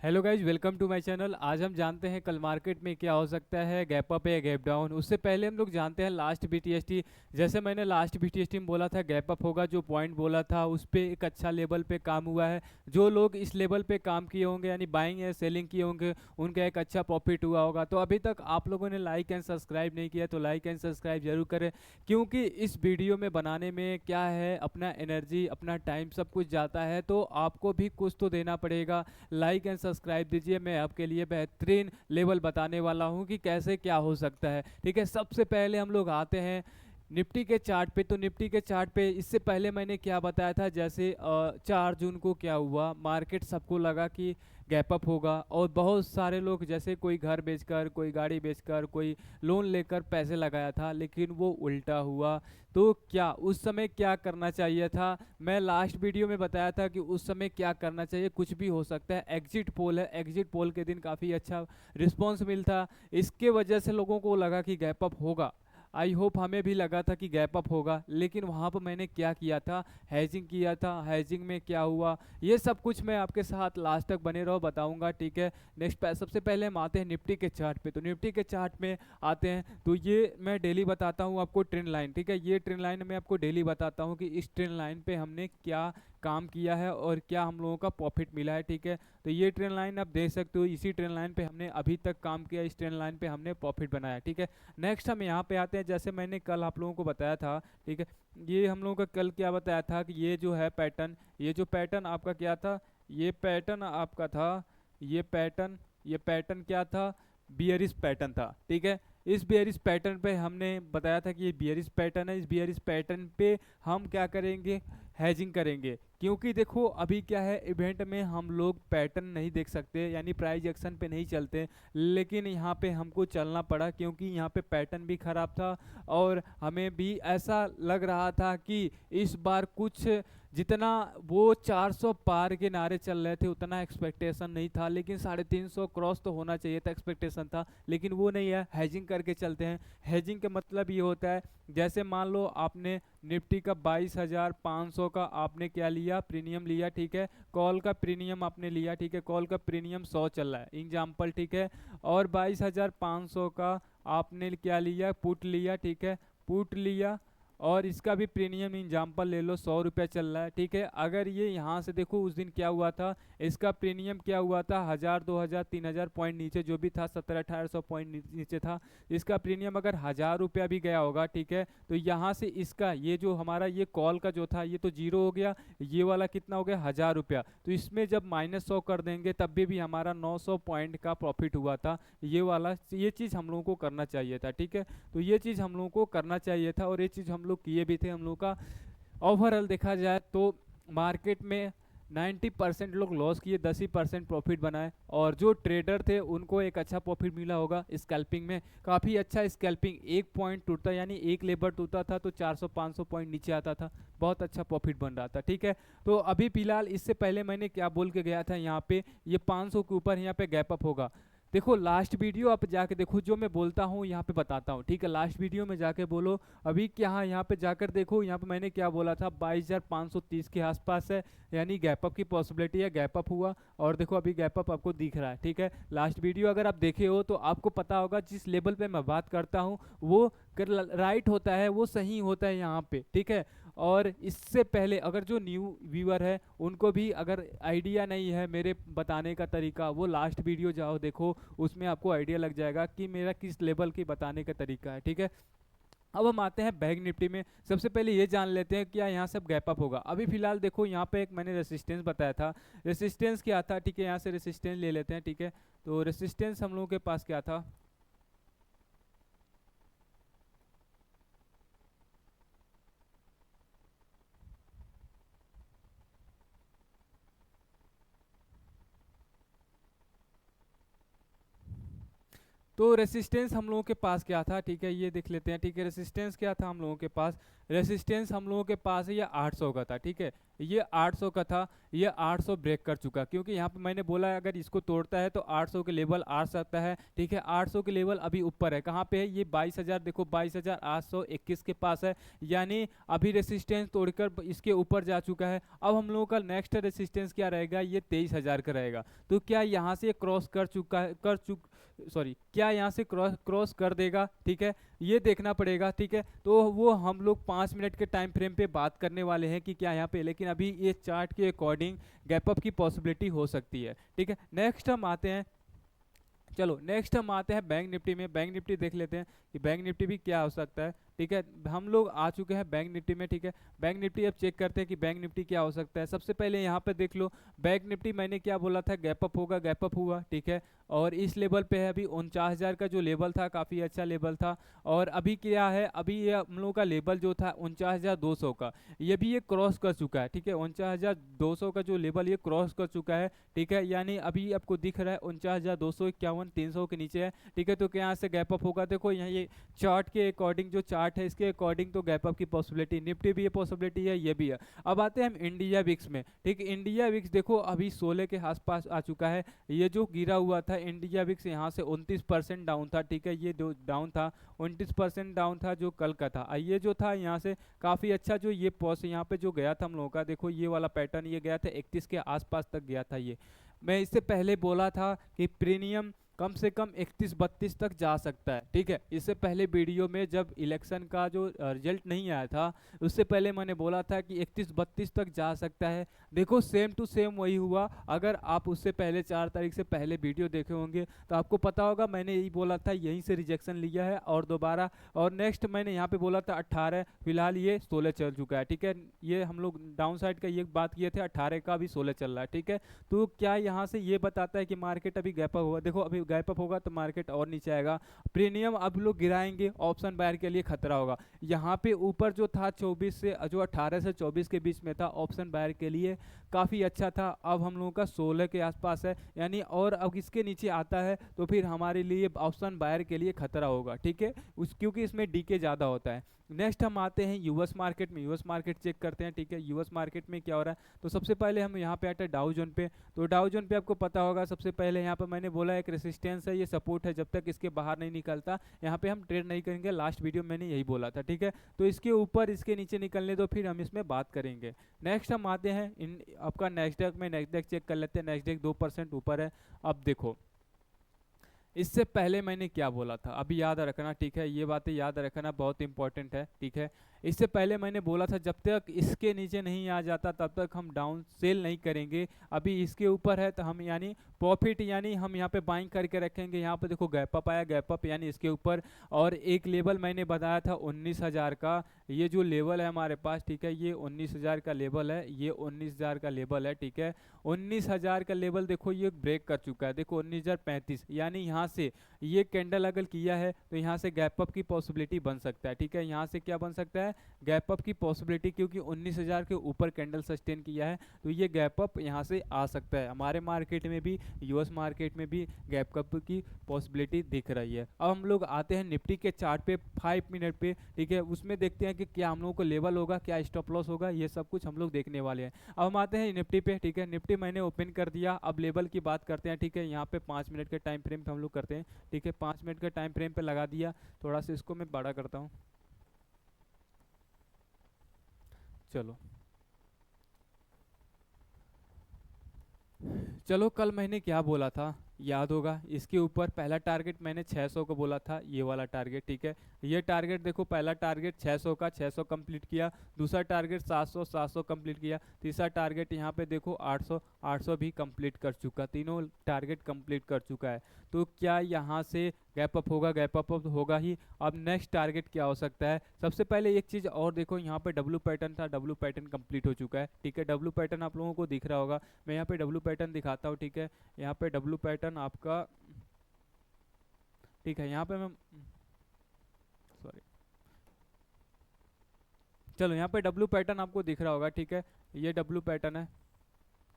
Hello guys, welcome to my channel. आज हम जानते हैं कल मार्केट में क्या हो सकता है, गैप अप या गैप डाउन। उससे पहले हम लोग जानते हैं लास्ट बीटीएसटी। जैसे मैंने लास्ट बीटीएसटी में बोला था गैप अप होगा, जो पॉइंट बोला था उस पे एक अच्छा लेवल पे काम हुआ है। जो लोग इस लेवल पे काम किए होंगे यानी बाइंग या सेलिंग किए होंगे, उनका एक अच्छा प्रॉफिट हुआ होगा। तो अभी तक आप लोगों ने लाइक एंड सब्सक्राइब नहीं किया तो लाइक एंड सब्सक्राइब जरूर करें, क्योंकि इस वीडियो में बनाने में क्या है, अपना एनर्जी अपना टाइम सब कुछ जाता है, तो आपको भी कुछ तो देना पड़ेगा। लाइक एंड सब्सक्राइब दीजिए। मैं आपके लिए बेहतरीन लेवल बताने वाला हूं कि कैसे क्या हो सकता है। ठीक है, सबसे पहले हम लोग आते हैं निफ्टी के चार्ट पे। तो निफ्टी के चार्ट पे इससे पहले मैंने क्या बताया था, जैसे 4 जून को क्या हुआ, मार्केट सबको लगा कि गैप अप होगा, और बहुत सारे लोग जैसे कोई घर बेचकर, कोई गाड़ी बेचकर, कोई लोन लेकर पैसे लगाया था, लेकिन वो उल्टा हुआ। तो क्या उस समय क्या करना चाहिए था? मैं लास्ट वीडियो में बताया था कि उस समय क्या करना चाहिए, कुछ भी हो सकता है। एग्जिट पोल है, एग्जिट पोल के दिन काफ़ी अच्छा रिस्पॉन्स मिलता, इसके वजह से लोगों को लगा कि गैप अप होगा। आई होप हमें भी लगा था कि गैप अप होगा, लेकिन वहाँ पर मैंने क्या किया था, हैजिंग किया था। हैजिंग में क्या हुआ, ये सब कुछ मैं आपके साथ लास्ट तक बने रहो बताऊंगा। ठीक है, नेक्स्ट सबसे पहले हम आते हैं निफ्टी के चार्ट पे। तो निफ्टी के चार्ट में आते हैं तो ये मैं डेली बताता हूँ आपको ट्रेंड लाइन। ठीक है, ये ट्रेंड लाइन मैं आपको डेली बताता हूँ कि इस ट्रेंड लाइन पे हमने क्या काम किया है और क्या हम लोगों का प्रॉफिट मिला है। ठीक है, तो ये ट्रेंड लाइन आप देख सकते हो, इसी ट्रेंड लाइन पे हमने अभी तक काम किया, इस ट्रेंड लाइन पे हमने प्रॉफिट बनाया। ठीक है, नेक्स्ट हम यहाँ पे आते हैं, जैसे मैंने कल आप लोगों को बताया था। ठीक है, ये हम लोगों का कल क्या बताया था कि ये जो है पैटर्न, ये जो पैटर्न आपका क्या था, ये पैटर्न आपका था, ये पैटर्न क्या था, बियरिश पैटर्न था। ठीक है, इस बियरिश पैटर्न पे हमने बताया था कि ये बियरिश पैटर्न है। इस बियरिश पैटर्न पे हम क्या करेंगे, हैजिंग करेंगे। क्योंकि देखो अभी क्या है, इवेंट में हम लोग पैटर्न नहीं देख सकते, यानी प्राइस एक्शन पे नहीं चलते, लेकिन यहाँ पे हमको चलना पड़ा क्योंकि यहाँ पे पैटर्न भी खराब था, और हमें भी ऐसा लग रहा था कि इस बार कुछ जितना वो 400 पार के नारे चल रहे थे उतना एक्सपेक्टेशन नहीं था, लेकिन 350 क्रॉस तो होना चाहिए था, एक्सपेक्टेशन था, लेकिन वो नहीं है। हैजिंग करके चलते हैं। हैजिंग का मतलब ये होता है, जैसे मान लो आपने निफ्टी का 22,500 का आपने क्या लिया, प्रीमियम लिया। ठीक है, कॉल का प्रीमियम आपने लिया। ठीक है, कॉल का प्रीमियम 100 चल रहा है एग्जाम्पल। ठीक है, और 22,500 का आपने क्या लिया, पुट लिया। ठीक है, पुट लिया, और इसका भी प्रीमियम एग्जाम्पल ले लो, 100 रुपया चल रहा है। ठीक है, अगर ये यहाँ से देखो उस दिन क्या हुआ था, इसका प्रीमियम क्या हुआ था, 1000 2000 3000 पॉइंट नीचे जो भी था, 1700 1800 पॉइंट नीचे था इसका प्रीमियम। अगर 1000 रुपया भी गया होगा, ठीक है, तो यहाँ से इसका ये जो हमारा ये कॉल का जो था ये तो जीरो हो गया, ये वाला कितना हो गया, 1000 रुपया। तो इसमें जब -100 कर देंगे तब भी हमारा 900 पॉइंट का प्रॉफिट हुआ था, ये वाला। ये चीज़ हम लोगों को करना चाहिए था। ठीक है, तो ये चीज़ हम लोगों को करना चाहिए था, और ये चीज़ हम लोग किए भी थे। हम लोग का ओवरऑल देखा जाए तो मार्केट में 90% लोग लॉस किए, 10% प्रॉफिट बनाए, और जो ट्रेडर थे उनको एक अच्छा प्रॉफिट मिला होगा स्कैल्पिंग में, काफ़ी अच्छा स्कैल्पिंग। एक पॉइंट टूटता यानी एक लेबर टूटता था तो 400 500 पॉइंट नीचे आता था, बहुत अच्छा प्रॉफिट बन रहा था। ठीक है, तो अभी फिलहाल इससे पहले मैंने क्या बोल के गया था, यहाँ पे ये 500 के ऊपर यहाँ पे गैप अप होगा। देखो लास्ट वीडियो आप जाके देखो, जो मैं बोलता हूँ यहाँ पे बताता हूँ। ठीक है, लास्ट वीडियो में जाके बोलो। अभी क्या, यहाँ पे जाकर देखो, यहाँ पे मैंने क्या बोला था, 22,530 के आसपास है, यानी गैप अप की पॉसिबिलिटी है, गैप अप हुआ, और देखो अभी गैप अप आपको दिख रहा है। ठीक है, लास्ट वीडियो अगर आप देखे हो तो आपको पता होगा जिस लेवल पे मैं बात करता हूँ वो राइट होता है, वो सही होता है यहाँ पे। ठीक है, और इससे पहले अगर जो न्यू व्यूअर है उनको भी अगर आइडिया नहीं है मेरे बताने का तरीका, वो लास्ट वीडियो जाओ देखो, उसमें आपको आइडिया लग जाएगा कि मेरा किस लेवल की बताने का तरीका है। ठीक है, अब हम आते हैं बैंक निफ्टी में। सबसे पहले ये जान लेते हैं क्या यहाँ से गैप अप होगा। अभी फिलहाल देखो यहाँ पे एक मैंने रेसिस्टेंस बताया था, रेसिस्टेंस क्या था। ठीक है, यहाँ से रेसिस्टेंस ले लेते हैं। ठीक है, तो रेसिस्टेंस हम लोगों के पास क्या था, तो रेसिस्टेंस हम लोगों के पास क्या था। ठीक है, ये देख लेते हैं। ठीक है, रेसिस्टेंस क्या था हम लोगों के पास, रेसिस्टेंस हम लोगों के पास है ये 800 का था, ठीक है, ये 800 का था, ये 800 ब्रेक कर चुका, क्योंकि यहाँ पे मैंने बोला है अगर इसको तोड़ता है तो 800 के लेवल आ सकता है, ठीक है। 800 के लेवल अभी ऊपर है, कहाँ पे है, ये 22,000, देखो 22,821 के पास है, यानी अभी रेसिस्टेंस तोड़कर इसके ऊपर जा चुका है। अब हम लोगों का नेक्स्ट रेसिस्टेंस क्या रहेगा, ये 23,000 का रहेगा। तो क्या यहाँ से क्रॉस कर चुका है, क्या यहाँ से क्रॉस कर देगा, ठीक है, ये देखना पड़ेगा, ठीक है। तो वो हम लोग 5 मिनट के टाइम फ्रेम पे बात करने वाले हैं कि क्या यहाँ पे, लेकिन अभी ये चार्ट के अकॉर्डिंग गैप अप की पॉसिबिलिटी हो सकती है, ठीक है। नेक्स्ट हम आते हैं, चलो नेक्स्ट हम आते हैं बैंक निफ्टी में। बैंक निफ्टी देख लेते हैं कि बैंक निफ्टी भी क्या हो सकता है, ठीक है। हम लोग आ चुके हैं बैंक निफ्टी में, ठीक है। बैंक निफ्टी अब चेक करते हैं कि बैंक निफ्टी क्या हो सकता है। सबसे पहले यहाँ पे देख लो, बैंक निफ्टी मैंने क्या बोला था, गैप अप होगा, गैप अप हुआ, ठीक है। और इस लेवल पे है अभी 49,000 का जो लेवल था, काफ़ी अच्छा लेवल था। और अभी क्या है, अभी ये हम लोगों का लेवल जो था 49,200 का, ये भी ये क्रॉस कर चुका है, ठीक है। 49,200 का जो लेवल ये क्रॉस कर चुका है, ठीक है। यानी अभी आपको दिख रहा है 49,251, 300 के नीचे है, ठीक है। तो क्या यहाँ से गैप अप होगा, देखो यहाँ ये चार्ट के अकॉर्डिंग, जो चार्ट है इसके अकॉर्डिंग तो गैप अप की पॉसिबिलिटी, निफ्टी भी ये पॉसिबिलिटी है, ये भी है। अब आते हैं हम इंडिया विक्स में, ठीक। इंडिया विक्स देखो अभी 16 के आसपास आ चुका है। ये जो गिरा हुआ था इंडिया विक्स, यहाँ से 29% डाउन था, ठीक है। ये डाउन था, 29% डाउन था जो कल का था। ये जो था यहाँ से काफ़ी अच्छा जो ये पॉस यहाँ पे जो गया था हम लोगों का, देखो ये वाला पैटर्न ये गया था 31 के आसपास तक गया था। ये मैं इससे पहले बोला था कि प्रीमियम कम से कम 31-32 तक जा सकता है, ठीक है। इससे पहले वीडियो में जब इलेक्शन का जो रिजल्ट नहीं आया था, उससे पहले मैंने बोला था कि 31-32 तक जा सकता है। देखो सेम टू सेम वही हुआ। अगर आप उससे पहले 4 तारीख से पहले वीडियो देखे होंगे तो आपको पता होगा मैंने यही बोला था, यहीं से रिजेक्शन लिया है और दोबारा। और नेक्स्ट मैंने यहाँ पे बोला था 18, फिलहाल ये 16 चल चुका है, ठीक है। ये हम लोग डाउन साइड का ये बात किए थे, 18 का भी 16 चल रहा है, ठीक है। तो क्या यहाँ से ये बताता है कि मार्केट अभी गैप अप होगा, देखो अभी गैप अप होगा तो मार्केट और नीचे आएगा। प्रीमियम अब लोग गिराएंगे, ऑप्शन बायर के लिए खतरा होगा। यहाँ पे ऊपर जो था 24 से जो 18 से 24 के बीच में था, ऑप्शन बायर के लिए काफ़ी अच्छा था। अब हम लोगों का 16 के आसपास है, यानी और अब इसके नीचे आता है तो फिर हमारे लिए ऑप्शन बायर के लिए खतरा होगा, ठीक है, क्योंकि इसमें डीके ज़्यादा होता है। नेक्स्ट हम आते हैं यूएस मार्केट में। यूएस मार्केट चेक करते हैं, ठीक है। यूएस मार्केट में क्या हो रहा है, तो सबसे पहले हम यहाँ पे आते हैं डाउ जोन पे। तो डाउ जोन पे आपको पता होगा, सबसे पहले यहाँ पे मैंने बोला एक रेसिस्टेंस है, ये सपोर्ट है, जब तक इसके बाहर नहीं निकलता यहाँ पे हम ट्रेड नहीं करेंगे। लास्ट वीडियो में मैंने यही बोला था, ठीक है। तो इसके ऊपर इसके नीचे निकलने दो, फिर हम इसमें बात करेंगे। नेक्स्ट हम आते हैं इन आपका नेस्डैक में। नेस्डैक चेक कर लेते हैं, नेस्डैक 2% ऊपर है। अब देखो इससे पहले मैंने क्या बोला था, अभी याद रखना, ठीक है। ये बातें याद रखना बहुत इंपॉर्टेंट है, ठीक है। इससे पहले मैंने बोला था जब तक इसके नीचे नहीं आ जाता तब तक हम डाउन सेल नहीं करेंगे। अभी इसके ऊपर है तो हम यानी प्रॉफिट, यानी हम यहाँ पे बाइंग करके रखेंगे। यहाँ पे देखो गैप अप आया, गैप अप यानी इसके ऊपर। और एक लेवल मैंने बताया था 19,000 का, ये जो लेवल है हमारे पास, ठीक है, ये 19,000 का लेवल है, ये 19,000 का लेवल है, ठीक है। 19,000 का लेवल देखो ये ब्रेक कर चुका है, देखो 19,035, यानी यहाँ से ये कैंडल अगर किया है तो यहाँ से गैप अप की पॉसिबिलिटी बन सकता है, ठीक है। यहाँ से क्या बन सकता है, गैप अप की पॉसिबिलिटी, क्योंकि 19,000 के ऊपर कैंडल सस्टेन किया है तो ये गैप अप यहाँ से आ सकता है। हमारे मार्केट में भी, यूएस मार्केट में भी गैप अप की पॉसिबिलिटी दिख रही है। अब हम लोग आते हैं निफ्टी के चार्ट पे 5 मिनट पे, ठीक है। उसमें देखते हैं कि क्या हम लोगों को लेवल होगा, क्या स्टॉप लॉस होगा, ये सब कुछ हम लोग देखने वाले हैं। अब हम आते हैं निफ्टी पे, ठीक है। निफ्टी मैंने ओपन कर दिया, अब लेवल की बात करते हैं, ठीक है। यहाँ पे 5 मिनट के टाइम फ्रेम पे हम लोग करते हैं, ठीक है। 5 मिनट के टाइम फ्रेम पे लगा दिया, थोड़ा सा इसको मैं बड़ा करता हूँ, चलो। चलो कल मैंने क्या बोला था याद होगा, इसके ऊपर पहला टारगेट मैंने 600 को बोला था, ये वाला टारगेट, ठीक है। ये टारगेट देखो, पहला टारगेट 600 का, 600 कंप्लीट किया। दूसरा टारगेट 700, 700 कंप्लीट किया। तीसरा टारगेट यहाँ पे देखो 800, 800 भी कंप्लीट कर चुका, तीनों टारगेट कंप्लीट कर चुका है। तो क्या यहाँ से गैप अप होगा, गैप अप होगा ही। अब नेक्स्ट टारगेट क्या हो सकता है, सबसे पहले एक चीज़ और देखो, यहाँ पे डब्लू पैटर्न था, डब्लू पैटर्न कंप्लीट हो चुका है, ठीक है। डब्लू पैटर्न आप लोगों को दिख रहा होगा, मैं यहाँ पे डब्लू पैटर्न दिखाता हूँ, ठीक है। यहाँ पे डब्लू पैटर्न आपका, ठीक है, यहाँ पे मैं, सॉरी, चलो यहाँ पे डब्लू पैटर्न आपको दिख रहा होगा, ठीक है। ये डब्लू पैटर्न है,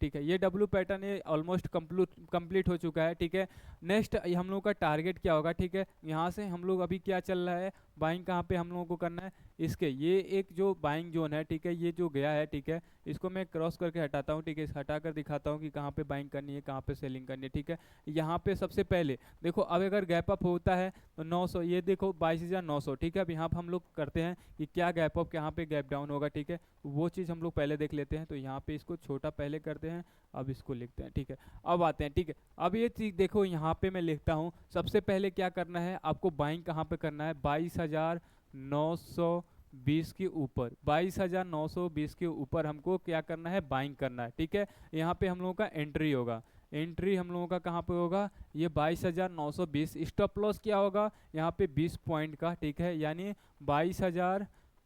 ठीक है। ये डब्लू पैटर्न ये ऑलमोस्ट कंप्लीट हो चुका है, ठीक है। नेक्स्ट हम लोग का टारगेट क्या होगा, ठीक है। यहाँ से हम लोग अभी क्या चल रहा है, बाइंग कहाँ पे हम लोगों को करना है, इसके ये एक जो बाइंग जोन है, ठीक है, ये जो गया है, ठीक है, इसको मैं क्रॉस करके हटाता हूँ, ठीक है, हटा कर दिखाता हूँ कि कहाँ पे बाइंग करनी है, कहाँ पे सेलिंग करनी है, ठीक है। यहाँ पे सबसे पहले देखो, अब अगर गैप अप होता है तो 900, ये देखो 22,900, ठीक है। अब यहाँ पर हम लोग करते हैं कि क्या गैप अप, कहाँ पे गैप डाउन होगा, ठीक है, वो चीज़ हम लोग पहले देख लेते हैं। तो यहाँ पे इसको छोटा पहले करते हैं, अब इसको लिखते हैं, ठीक है। अब आते हैं, ठीक है, अब ये चीज़ देखो, यहाँ पे मैं लिखता हूँ सबसे पहले क्या करना है आपको, बाइंग कहाँ पे करना है, 22,920 के ऊपर, 22,920 के ऊपर हमको क्या करना है, बाइंग करना है, ठीक है। यहाँ पे हम लोगों का एंट्री होगा, एंट्री हम लोगों का कहाँ पे होगा, ये 22,920। स्टॉप लॉस क्या होगा यहाँ पे 20 पॉइंट का, ठीक है, यानी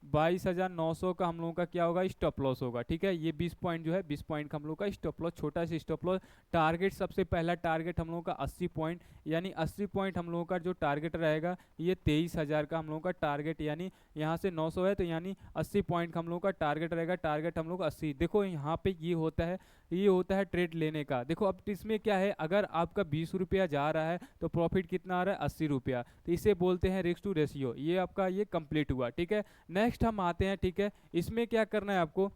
22,900 का हम लोगों का क्या होगा, स्टॉप लॉस होगा, ठीक है। ये 20 पॉइंट जो है, 20 पॉइंट का हम लोग का स्टॉप लॉस, छोटा सा स्टॉप लॉस। टारगेट सबसे पहला टारगेट हम लोगों का 80 पॉइंट, यानी 80 पॉइंट हम लोगों का जो टारगेट रहेगा, ये 23,000 का हम लोगों का टारगेट, यानी यहाँ से 900 है तो यानी 80 पॉइंट का हम लोगों का टारगेट रहेगा। टारगेट हम लोग 80। देखो यहाँ पे ये होता है, ये होता है ट्रेड लेने का। देखो अब इसमें क्या है, अगर आपका 20 रुपया जा रहा है तो प्रॉफिट कितना आ रहा है, 80 रुपया, तो इसे बोलते हैं रिस्क टू रेशियो। ये आपका ये कंप्लीट हुआ, ठीक है। नेक्स्ट हम आते हैं, ठीक है, इसमें क्या करना है आपको,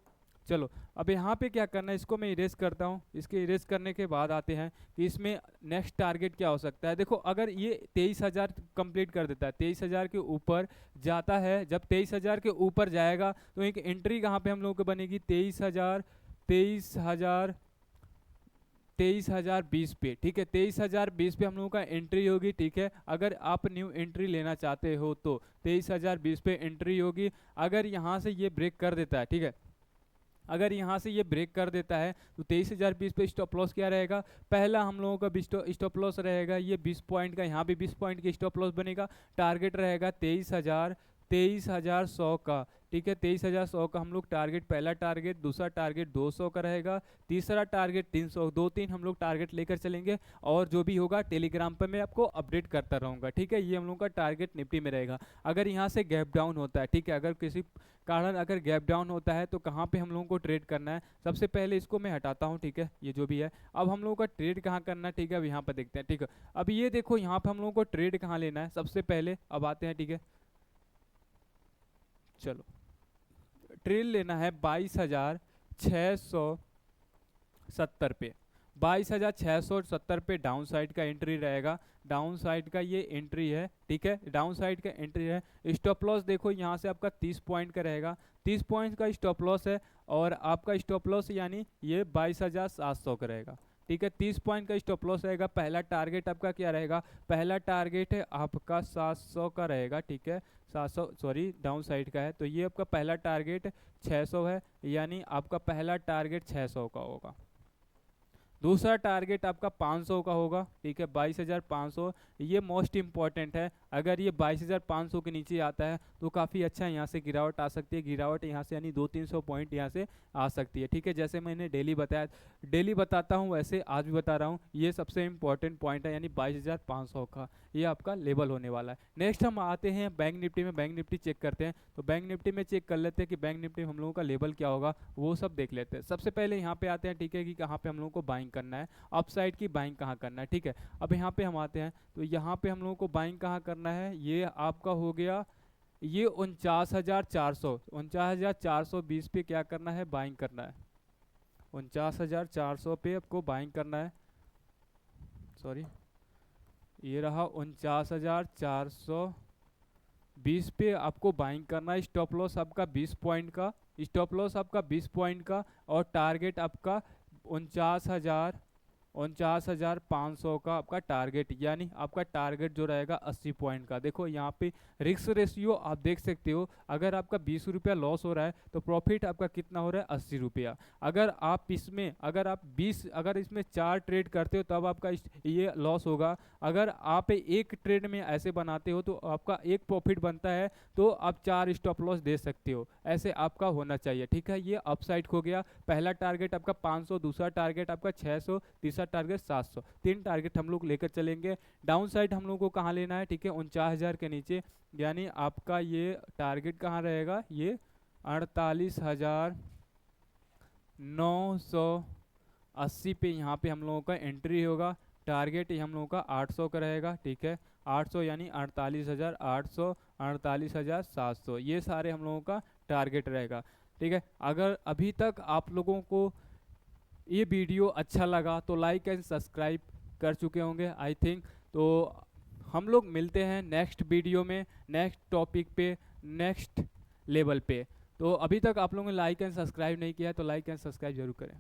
चलो अब यहाँ पे क्या करना है, इसको मैं इरेज करता हूँ। इसके इरेज करने के बाद आते हैं कि इसमें नेक्स्ट टारगेट क्या हो सकता है। देखो अगर ये 23,000 कंप्लीट कर देता है, 23,000 के ऊपर जाता है, जब 23,000 के ऊपर जाएगा तो एक एंट्री कहाँ पे हम लोगों को बनेगी, 23,020 पे, ठीक है, 23,020 पे हम लोगों का एंट्री होगी, ठीक है। अगर आप न्यू एंट्री लेना चाहते हो तो 23,020 पे एंट्री होगी। अगर यहाँ से ये ब्रेक कर देता है, ठीक है, अगर यहाँ से ये ब्रेक कर देता है तो 23,020 पे स्टॉप लॉस क्या रहेगा, पहला हम लोगों का स्टॉप लॉस रहेगा ये 20 पॉइंट का, यहाँ भी 20 पॉइंट का स्टॉप लॉस बनेगा। टारगेट रहेगा 23,100 का, ठीक है, 23,100 का हम लोग टारगेट, पहला टारगेट, दूसरा टारगेट 200 का रहेगा, तीसरा टारगेट 300, 2-3 हम लोग टारगेट लेकर चलेंगे। और जो भी होगा टेलीग्राम पर मैं आपको अपडेट करता रहूँगा, ठीक है। ये हम लोग का टारगेट निफ्टी में रहेगा। अगर यहाँ से गैप डाउन होता है, ठीक है, अगर किसी कारण अगर गैप डाउन होता है तो कहाँ पे हम लोगों को ट्रेड करना है, सबसे पहले इसको मैं हटाता हूँ, ठीक है, ये जो भी है। अब हम लोगों का ट्रेड कहाँ करना है, ठीक है, अब यहाँ पर देखते हैं, ठीक है। अब ये देखो यहाँ पे हम लोगों को ट्रेड कहाँ लेना है, सबसे पहले अब आते हैं, ठीक है, चलो ट्रेड लेना है 22,670 पे, 22,670 पे डाउन साइड का एंट्री रहेगा। डाउन साइड का ये एंट्री है, ठीक है, डाउन साइड का एंट्री है। स्टॉप लॉस देखो यहाँ से आपका 30 पॉइंट का रहेगा, 30 पॉइंट का स्टॉप लॉस है। और आपका स्टॉप लॉस यानी ये 22,700 का रहेगा, ठीक है, 30 पॉइंट का स्टॉप लॉस रहेगा। पहला टारगेट आपका क्या रहेगा, पहला टारगेट है आपका 700 का रहेगा, ठीक है, 700, सॉरी डाउन साइड का है, तो ये आपका पहला टारगेट 600 है, यानी आपका पहला टारगेट 600 का होगा। दूसरा टारगेट आपका 500 का होगा, ठीक है, 22,500, ये मोस्ट इंपॉर्टेंट है। अगर ये 22,500 के नीचे आता है तो काफ़ी अच्छा यहाँ से गिरावट आ सकती है, गिरावट यहाँ से यानी 200-300 पॉइंट यहाँ से आ सकती है, ठीक है। जैसे मैंने डेली बताया, डेली बताता हूँ वैसे आज भी बता रहा हूँ, ये सबसे इंपॉर्टेंट पॉइंट है, यानी 22,500 का ये आपका लेवल होने वाला है। नेक्स्ट हम आते हैं बैंक निफ्टी में, बैंक निफ्टी चेक करते हैं। तो बैंक निफ्टी में चेक कर लेते हैं कि बैंक निफ्टी में हम लोगों का लेवल क्या होगा, वो सब देख लेते हैं। सबसे पहले यहाँ पे आते हैं, ठीक है, कि कहाँ पे हम लोगों को बाइंग करना है, अपसाइड की बाइंग कहाँ करना है, ठीक है। अब यहाँ पे हम आते हैं, तो यहाँ पे हम लोगों को बाइंग कहाँ करना है, ये आपका हो गया ये 49,420 पे क्या करना है, बाइंग करना है। 49,400 पे आपको बाइंग करना है, सॉरी ये रहा 49,420 पे आपको बाइंग करना है। स्टॉप लॉस आपका 20 पॉइंट का, स्टॉप लॉस आपका 20 पॉइंट का, और टारगेट आपका 49,500 का आपका टारगेट, यानी आपका टारगेट जो रहेगा 80 पॉइंट का। देखो यहाँ पे रिस्क रेशियो आप देख सकते हो, अगर आपका 20 रुपया लॉस हो रहा है तो प्रॉफिट आपका कितना हो रहा है, 80 रुपया। अगर आप इसमें अगर इसमें 4 ट्रेड करते हो तब आपका ये लॉस होगा। अगर आप एक ट्रेड में ऐसे बनाते हो तो आपका एक प्रॉफिट बनता है, तो आप 4 स्टॉप लॉस दे सकते हो, ऐसे आपका होना चाहिए, ठीक है। ये अपसाइड हो गया, पहला टारगेट आपका 500, दूसरा टारगेट आपका 600, तीसरा टारगेट 700, 3 टारगेट हम लोग लेकर चलेंगे। डाउन साइड हम लोग को कहाँ लेना है, ठीक है, 49,000 के नीचे, यानी आपका ये टारगेट कहाँ रहेगा, ये 48,980 पे यहाँ पे हम लोगों का एंट्री होगा, टारगेट हम लोगों का 800 का रहेगा, ठीक है। 800 यानी 48,800, 48,700, ये सारे हम लोगों का टारगेट रहेगा, ठीक है। अगर अभी तक आप लोगों को ये वीडियो अच्छा लगा तो लाइक एंड सब्सक्राइब कर चुके होंगे आई थिंक। तो हम लोग मिलते हैं नेक्स्ट वीडियो में, नेक्स्ट टॉपिक पे, नेक्स्ट लेवल पे। तो अभी तक आप लोगों ने लाइक एंड सब्सक्राइब नहीं किया है तो लाइक एंड सब्सक्राइब जरूर करें।